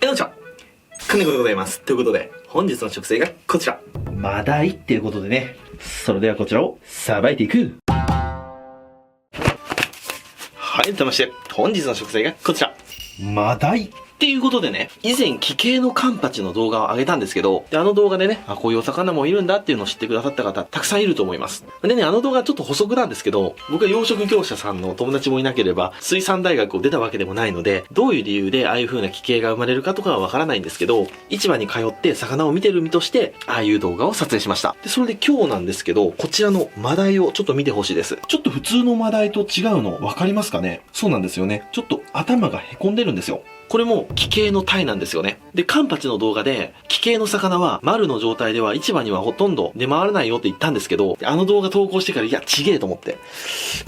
こんにちは。金子でございます。ということで、本日の食材がこちら。マダイっていうことでね、それではこちらをさばいていく。はい、改めまして、本日の食材がこちら。マダイ。っていうことでね、以前奇形のカンパチの動画を上げたんですけど、で、あの動画でね、こういうお魚もいるんだっていうのを知ってくださった方、たくさんいると思います。でね、あの動画ちょっと補足なんですけど、僕は養殖業者さんの友達もいなければ、水産大学を出たわけでもないので、どういう理由でああいう風な奇形が生まれるかとかはわからないんですけど、市場に通って魚を見てる身として、ああいう動画を撮影しました。で、それで今日なんですけど、こちらのマダイをちょっと見てほしいです。ちょっと普通のマダイと違うの分かりますかね？そうなんですよね。ちょっと頭がへこんでるんですよ。これも奇形のタイなんですよね。で、カンパチの動画で、奇形の魚は丸の状態では市場にはほとんど出回らないよって言ったんですけど、あの動画投稿してから、いや、ちげえと思って。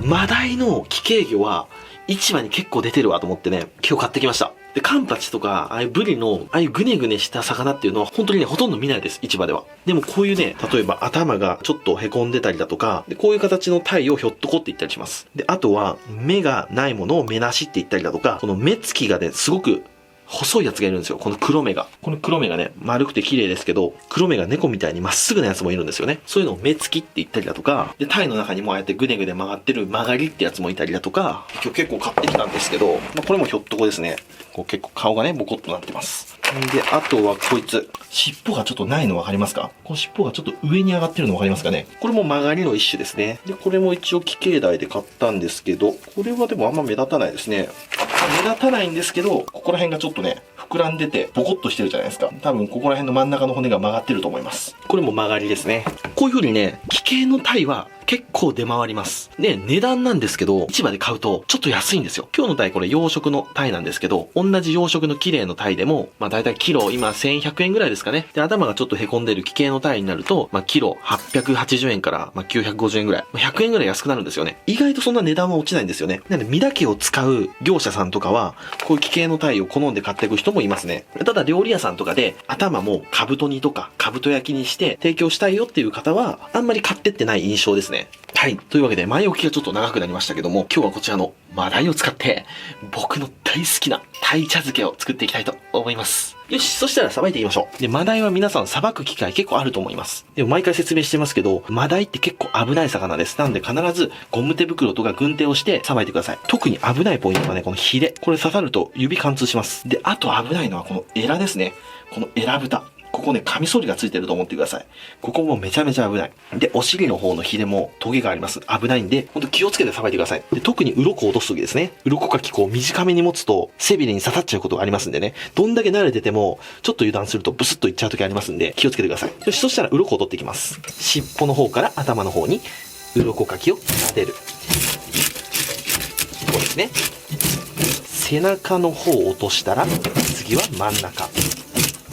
マダイの奇形魚は市場に結構出てるわと思ってね、今日買ってきました。で、カンパチとか、ああいうブリの、ああいうグネグネした魚っていうのは本当にね、ほとんど見ないです、市場では。でもこういうね、例えば頭がちょっと凹んでたりだとか、で、こういう形のタイをひょっとこって言ったりします。で、あとは、目がないものを目なしって言ったりだとか、この目つきがね、すごく細いやつがいるんですよ。この黒目が。この黒目がね、丸くて綺麗ですけど、黒目が猫みたいにまっすぐなやつもいるんですよね。そういうのを目つきって言ったりだとか、で、タイの中にもああやってグネグネ曲がってる曲がりってやつもいたりだとか、今日結構買ってきたんですけど、これもひょっとこですね。こう結構顔がね、ボコッとなってます。で、あとはこいつ。尻尾がちょっとないの分かりますか？この尻尾がちょっと上に上がってるの分かりますかね？これも曲がりの一種ですね。で、これも一応奇形大で買ったんですけど、これはでもあんま目立たないですね。目立たないんですけど、ここら辺がちょっとね、膨らんでて、ボコッとしてるじゃないですか。多分ここら辺の真ん中の骨が曲がってると思います。これも曲がりですね。こういう風にね、奇形のタイは結構出回ります。で、値段なんですけど、市場で買うとちょっと安いんですよ。今日のタイこれ養殖のタイなんですけど、同じ養殖の綺麗のタイでも、だいたいキロ今1100円ぐらいですかね。で、頭がちょっと凹んでる奇形のタイになると、キロ880円から950円ぐらい。100円ぐらい安くなるんですよね。意外とそんな値段は落ちないんですよね。なので、身だけを使う業者さんとかは、こういう奇形のタイを好んで買っていく人もいますね。ただ料理屋さんとかで、頭もカブト煮とかカブト焼きにして提供したいよっていう方は、あんまり買ってってない印象ですね。はい。というわけで、前置きがちょっと長くなりましたけども、今日はこちらのマダイを使って、僕の大好きなタイ茶漬けを作っていきたいと思います。よし、そしたらさばいていきましょう。で、マダイは皆さんさばく機会結構あると思います。でも毎回説明してますけど、マダイって結構危ない魚です。なので必ずゴム手袋とか軍手をしてさばいてください。特に危ないポイントがね、このヒレ。これ刺さると指貫通します。で、あと危ないのはこのエラですね。このエラ蓋。ここね、カミソリがついてると思ってください。ここもめちゃめちゃ危ない。で、お尻の方のヒレもトゲがあります。危ないんで、ほんと気をつけてさばいてください。で、特に鱗を落とす時ですね。鱗かきこう短めに持つと背びれに刺さっちゃうことがありますんでね。どんだけ慣れてても、ちょっと油断するとブスッといっちゃう時ありますんで、気をつけてください。よし、そしたら鱗を取っていきます。尻尾の方から頭の方に鱗かきを当てる。こうですね。背中の方を落としたら、次は真ん中。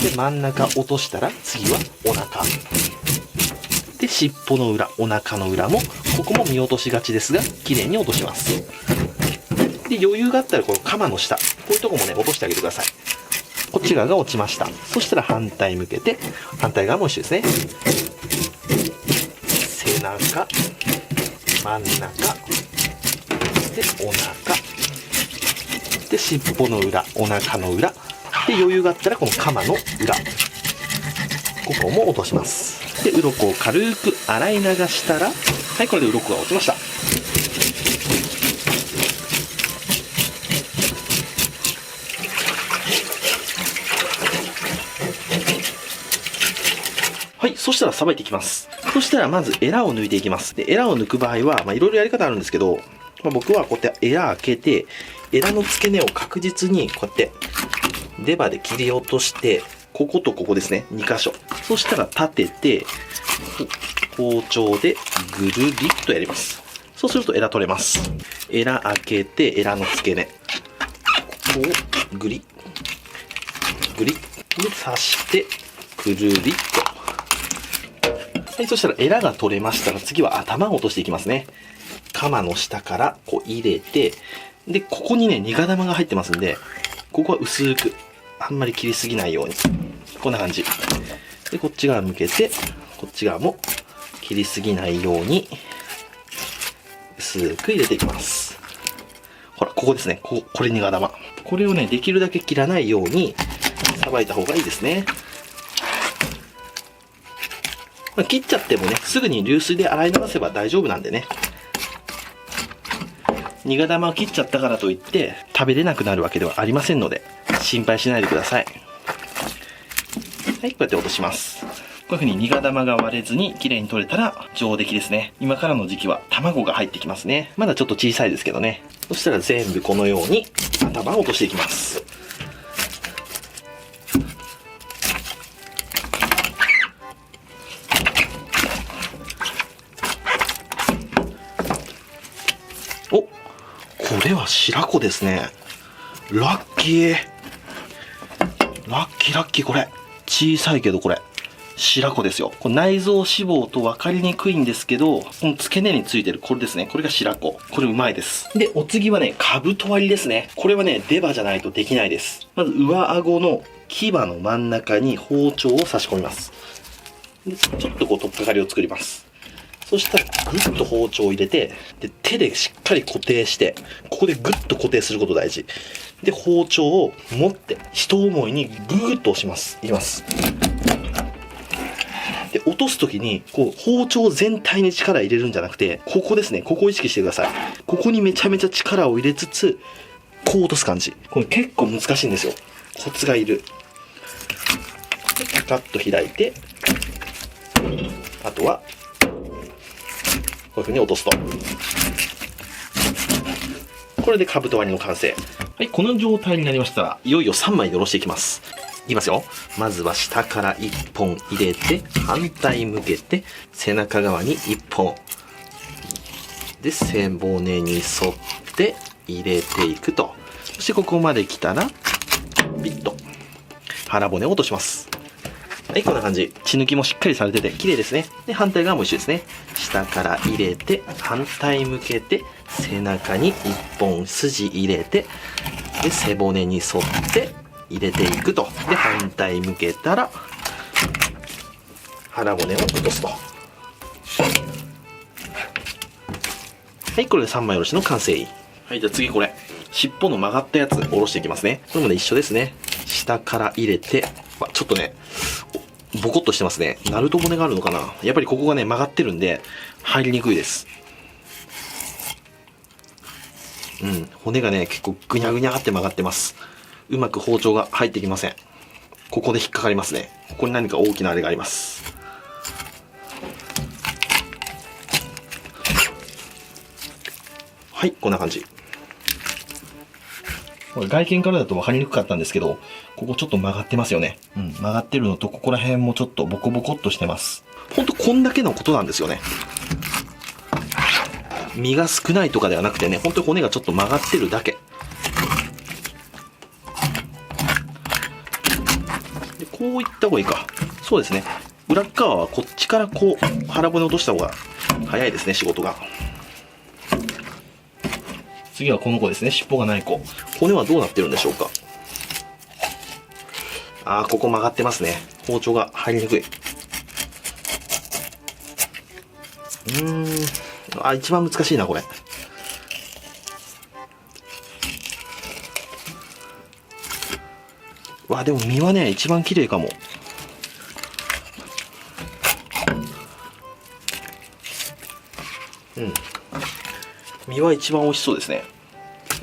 で、真ん中落としたら次はお腹。で、尻尾の裏、お腹の裏も、ここも見落としがちですが、綺麗に落とします。で、余裕があったらこのカマの下、こういうとこもね、落としてあげてください。こっち側が落ちました。そしたら反対向けて、反対側も一緒ですね。背中、真ん中、で、お腹。で、尻尾の裏、お腹の裏。で、余裕があったらこのカマの裏。ここも落とします。で、鱗を軽く洗い流したら、はい、これで鱗が落ちました。はい、そしたらさばいていきます。そしたらまずエラを抜いていきます。で、エラを抜く場合は、いろいろやり方あるんですけど、僕はこうやってエラ開けて、エラの付け根を確実にこうやって、出刃で切り落として、こことここですね、2箇所。そしたら立てて、包丁でぐるりっとやります。そうするとエラ取れます。エラ開けて、エラの付け根。ここをぐり、ぐり。で、刺して、くるりっと。はい、そしたらエラが取れましたら、次は頭を落としていきますね。カマの下からこう入れて、で、ここにね、ニガ玉が入ってますんで、ここは薄く、あんまり切りすぎないように。こんな感じ。で、こっち側向けて、こっち側も切りすぎないように、薄く入れていきます。ほら、ここですね。これニガ玉。これをね、できるだけ切らないように、さばいた方がいいですね。切っちゃってもね、すぐに流水で洗い流せば大丈夫なんでね。ニガ玉を切っちゃったからといって食べれなくなるわけではありませんので、心配しないでください。はい、こうやって落とします。こういう風にニガ玉が割れずに綺麗に取れたら上出来ですね。今からの時期は卵が入ってきますね。まだちょっと小さいですけどね。そしたら全部このように頭を落としていきます。お、これは白子ですね。ラッキー。ラッキー、これ。小さいけどこれ。白子ですよ。これ内臓脂肪と分かりにくいんですけど、この付け根についてるこれですね。これが白子。これうまいです。で、お次はね、かぶと割りですね。これはね、出刃じゃないとできないです。まず上顎の牙の真ん中に包丁を差し込みます。で、ちょっとこう取っかかりを作ります。そしたらグッと包丁を入れて、で手でしっかり固定して、ここでグッと固定すること大事。で、包丁を持って一思いにグーッと押します。いきます。で、落とすときにこう包丁全体に力入れるんじゃなくて、ここですね。ここを意識してください。ここにめちゃめちゃ力を入れつつ、こう落とす感じ。これ結構難しいんですよ。コツがいる。でパカッと開いて、あとはこういう風に落とすと。これでかぶと割りの完成。はい、この状態になりましたら、いよいよ3枚でおろしていきます。いきますよ。まずは下から1本入れて、反対向けて、背中側に1本。で、背骨に沿って入れていくと。そしてここまで来たら、ピッと腹骨を落とします。はい、こんな感じ。血抜きもしっかりされてて綺麗ですね。で、反対側も一緒ですね。下から入れて、反対向けて、背中に1本筋入れて、で、背骨に沿って入れていくと。で、反対向けたら、腹骨を落とすと。はい、これで3枚おろしの完成。はい、じゃあ次これ。尻尾の曲がったやつおろしていきますね。これもね、一緒ですね。下から入れて、ちょっとね、ボコッとしてますね。ナルト骨があるのかな。やっぱりここがね、曲がってるんで、入りにくいです。骨がね、結構ぐにゃぐにゃって曲がってます。うまく包丁が入ってきません。ここで引っかかりますね。ここに何か大きなあれがあります。はい、こんな感じ。これ外見からだと分かりにくかったんですけど、ここちょっと曲がってますよね。曲がってるのと、ここら辺もちょっとボコボコっとしてます。ほんとこんだけのことなんですよね。身が少ないとかではなくてね、ほんと骨がちょっと曲がってるだけ。で、こういった方がいいか。そうですね。裏側はこっちからこう、腹骨落とした方が早いですね、仕事が。次はこの子ですね。尻尾がない子。骨はどうなってるんでしょうか。ここ曲がってますね。包丁が入りにくい。一番難しいな、これ。でも身はね、一番綺麗かも。身は一番美味しそうですね。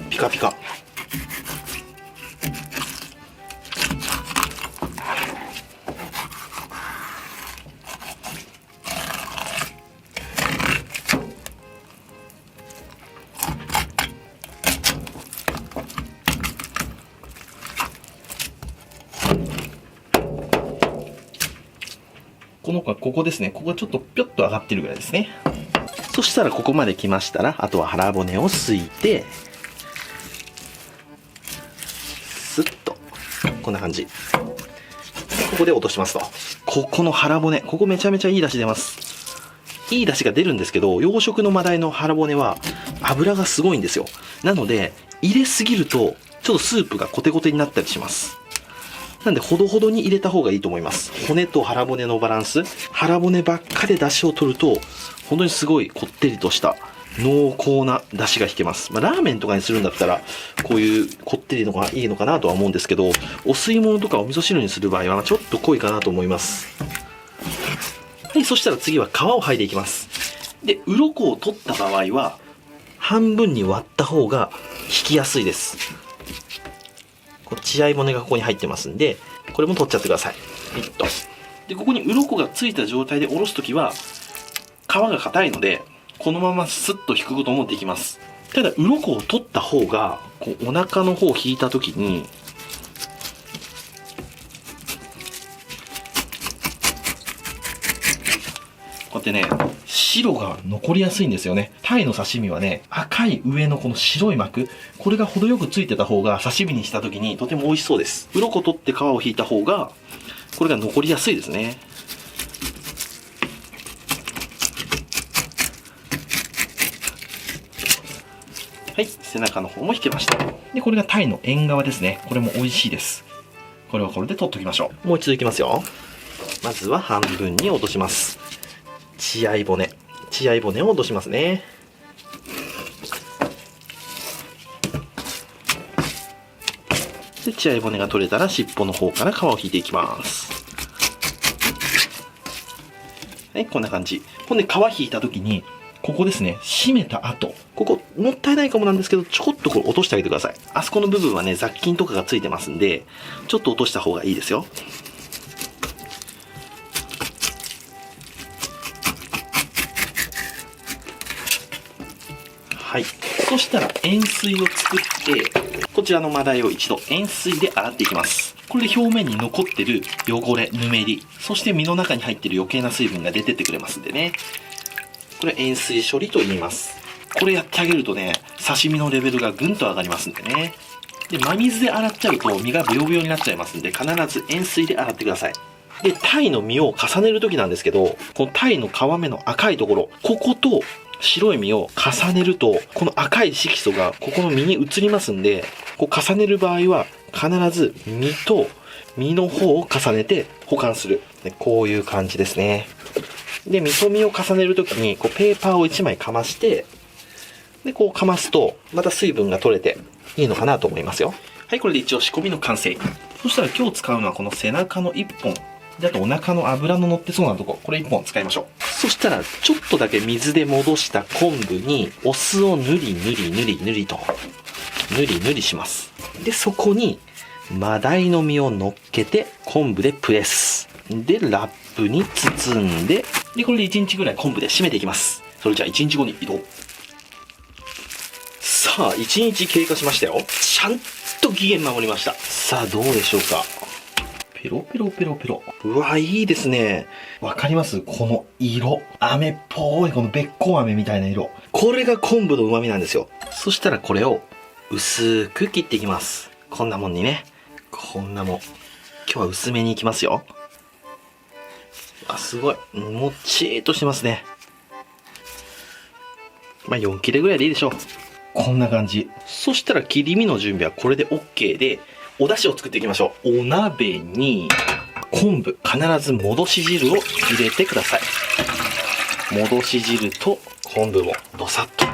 ピカピカ。この子はここですね。ここがちょっとぴょっと上がってるぐらいですね。そしたらここまで来ましたら、あとは腹骨をすいて、スッと、こんな感じ。ここで落としますと。ここの腹骨、ここめちゃめちゃいい出汁出ます。いい出汁が出るんですけど、養殖のマダイの腹骨は脂がすごいんですよ。なので、入れすぎると、ちょっとスープがコテコテになったりします。なんで、ほどほどに入れた方がいいと思います。骨と腹骨のバランス。腹骨ばっかで出汁を取ると、本当にすごいこってりとした濃厚な出汁が引けます。ラーメンとかにするんだったら、こういうこってりのがいいのかなとは思うんですけど、お吸い物とかお味噌汁にする場合は、ちょっと濃いかなと思います。はい、そしたら次は皮を剥いでいきます。で、鱗を取った場合は、半分に割った方が引きやすいです。血合い骨がここに入ってますんで、これも取っちゃってください。ピッと。で、ここに鱗がついた状態でおろすときは、皮が硬いので、このままスッと引くこともできます。ただ、鱗を取った方が、お腹の方を引いたときに、こうやってね、白が残りやすいんですよね。タイの刺身はね、赤い上のこの白い膜、これが程よくついてた方が刺身にした時にとても美味しそうです。鱗取って皮を引いた方が、これが残りやすいですね。はい、背中の方も引けました。で、これがタイの縁側ですね。これも美味しいです。これはこれで取っときましょう。もう一度いきますよ。まずは半分に落とします。血合い骨を落としますね。で、血合い骨が取れたら尻尾の方から皮を引いていきます。はい、こんな感じ。ほんで皮引いた時にここですね、締めた後、ここもったいないかもなんですけど、ちょこっとこれ落としてあげてください。あそこの部分はね、雑菌とかがついてますんで、ちょっと落とした方がいいですよ。はい。そしたら塩水を作って、こちらのマダイを一度塩水で洗っていきます。これで表面に残ってる汚れ、ぬめり、そして身の中に入ってる余計な水分が出てってくれますんでね。これ塩水処理と言います。これやってあげるとね、刺身のレベルがぐんと上がりますんでね。で、真水で洗っちゃうと身がブヨブヨになっちゃいますんで、必ず塩水で洗ってください。で、タイの身を重ねる時なんですけど、このタイの皮目の赤いところ、ここと白い身を重ねると、この赤い色素がここの身に移りますんで、こう重ねる場合は必ず身と身の方を重ねて保管する。こういう感じですね。で、身と身を重ねるときにこうペーパーを1枚かまして、で、こうかますとまた水分が取れていいのかなと思いますよ。はい、これで一応仕込みの完成。そしたら今日使うのはこの背中の1本。で、あとお腹の脂の乗ってそうなとこ、これ1本使いましょう。そしたらちょっとだけ水で戻した昆布にお酢をぬりぬりぬりぬりとぬりぬりします。で、そこにマダイの身を乗っけて昆布でプレス。で、ラップに包んで、で、これで1日ぐらい昆布で締めていきます。それじゃあ1日後に移動。さあ、1日経過しましたよ。ちゃんと期限守りました。さあ、どうでしょうか。ペロペロペロペロ。うわ、いいですね。わかります？この色。飴っぽい、このべっこう飴みたいな色。これが昆布の旨味なんですよ。そしたらこれを薄く切っていきます。こんなもんにね。こんなもん。今日は薄めにいきますよ。あ、すごい。もっちーっとしてますね。まあ、4切れぐらいでいいでしょう。こんな感じ。そしたら切り身の準備はこれで OK で、お出汁を作っていきましょう。お鍋に昆布、必ず戻し汁を入れてください。戻し汁と昆布もどさっと。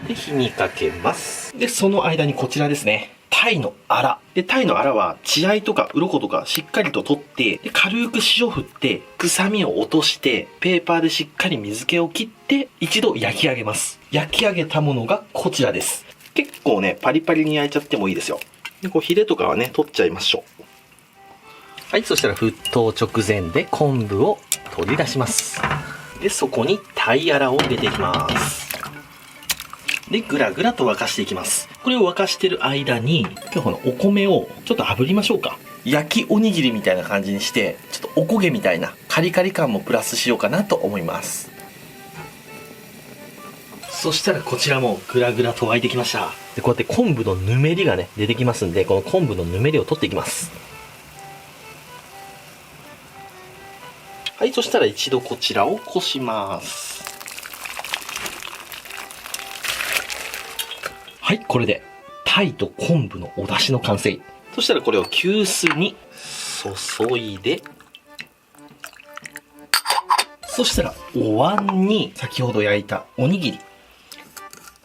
で、火にかけます。で、その間にこちらですね。タイのアラ。で、タイのアラは血合いとか鱗とかしっかりと取って、で軽く塩振って、臭みを落として、ペーパーでしっかり水気を切って、一度焼き上げます。焼き上げたものがこちらです。結構ね、パリパリに焼いちゃってもいいですよ。で、こうヒレとかはね、取っちゃいましょう。はい、そしたら沸騰直前で昆布を取り出します。で、そこにタイアラを入れていきます。で、ぐらぐらと沸かしていきます。これを沸かしてる間に、今日このお米をちょっと炙りましょうか。焼きおにぎりみたいな感じにして、ちょっとおこげみたいなカリカリ感もプラスしようかなと思います。そしたらこちらもぐらぐらと沸いてきました。で、こうやって昆布のぬめりがね、出てきますんで、この昆布のぬめりを取っていきます。はい、そしたら一度こちらをこします。はい、これでタイと昆布のお出汁の完成。そしたらこれを急須に注いで、そしたらお椀に先ほど焼いたおにぎり、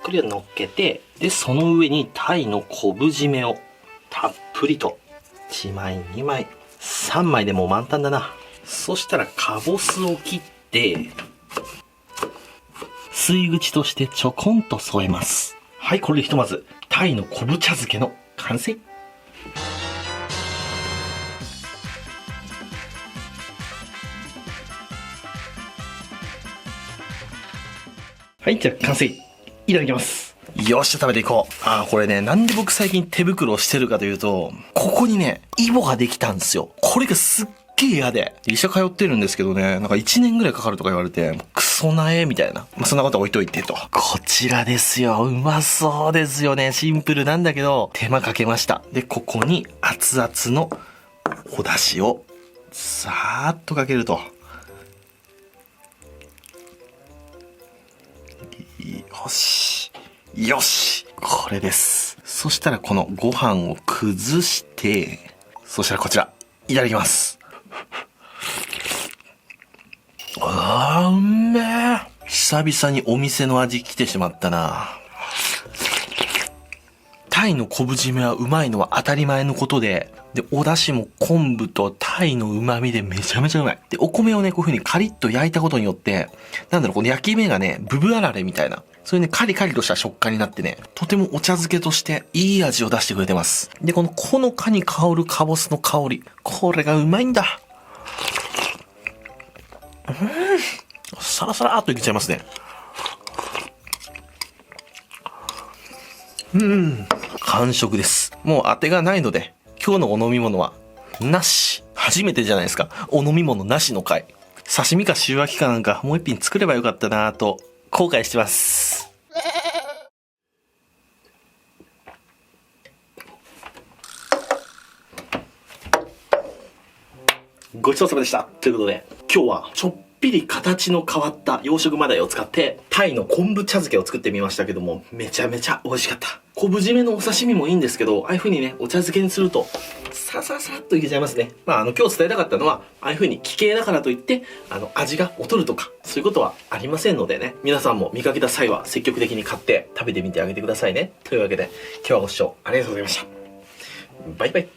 これを乗っけて、でその上にタイの昆布締めをたっぷりと1枚2枚3枚でもう満タンだな。そしたらかぼすを切って吸い口としてちょこんと添えます。はい、これでひとまずタイの昆布茶漬けの完成。はい、じゃあ完成。いただきます。よっしゃ、食べていこう。これね、なんで僕最近手袋をしてるかというと、ここにね、イボができたんですよ。これがすっげえ嫌で。医者通ってるんですけどね、なんか1年ぐらいかかるとか言われて、クソなえみたいな。そんなことは置いといてと。こちらですよ。うまそうですよね。シンプルなんだけど、手間かけました。で、ここに熱々のお出汁を、さーっとかけると。よし。よし。これです。そしたらこのご飯を崩して、そしたらこちら、いただきます。うめえ。久々にお店の味来てしまったな。タイの昆布締めはうまいのは当たり前のことで、お出汁も昆布とタイの旨味でめちゃめちゃうまい。で、お米をね、こういう風にカリッと焼いたことによって、この焼き目がね、ブブあられみたいな、そういうね、カリカリとした食感になってね、とてもお茶漬けとしていい味を出してくれてます。で、このほのかに香るカボスの香り、これがうまいんだ。サラサラーっといけちゃいますね。完食です。もう当てがないので、今日のお飲み物は、なし。初めてじゃないですか。お飲み物なしの回。刺身か塩焼きかなんか、もう一品作ればよかったなぁと、後悔してます。ごちそうさまでした。ということで、今日はちょっぴり形の変わった養殖マダイを使ってタイの昆布茶漬けを作ってみましたけども、めちゃめちゃ美味しかった。昆布締めのお刺身もいいんですけど、ああいう風にね、お茶漬けにするとサササッといけちゃいますね。今日伝えたかったのは、ああいう風に奇形だからといって味が劣るとかそういうことはありませんのでね、皆さんも見かけた際は積極的に買って食べてみてあげてくださいね。というわけで今日はご視聴ありがとうございました。バイバイ。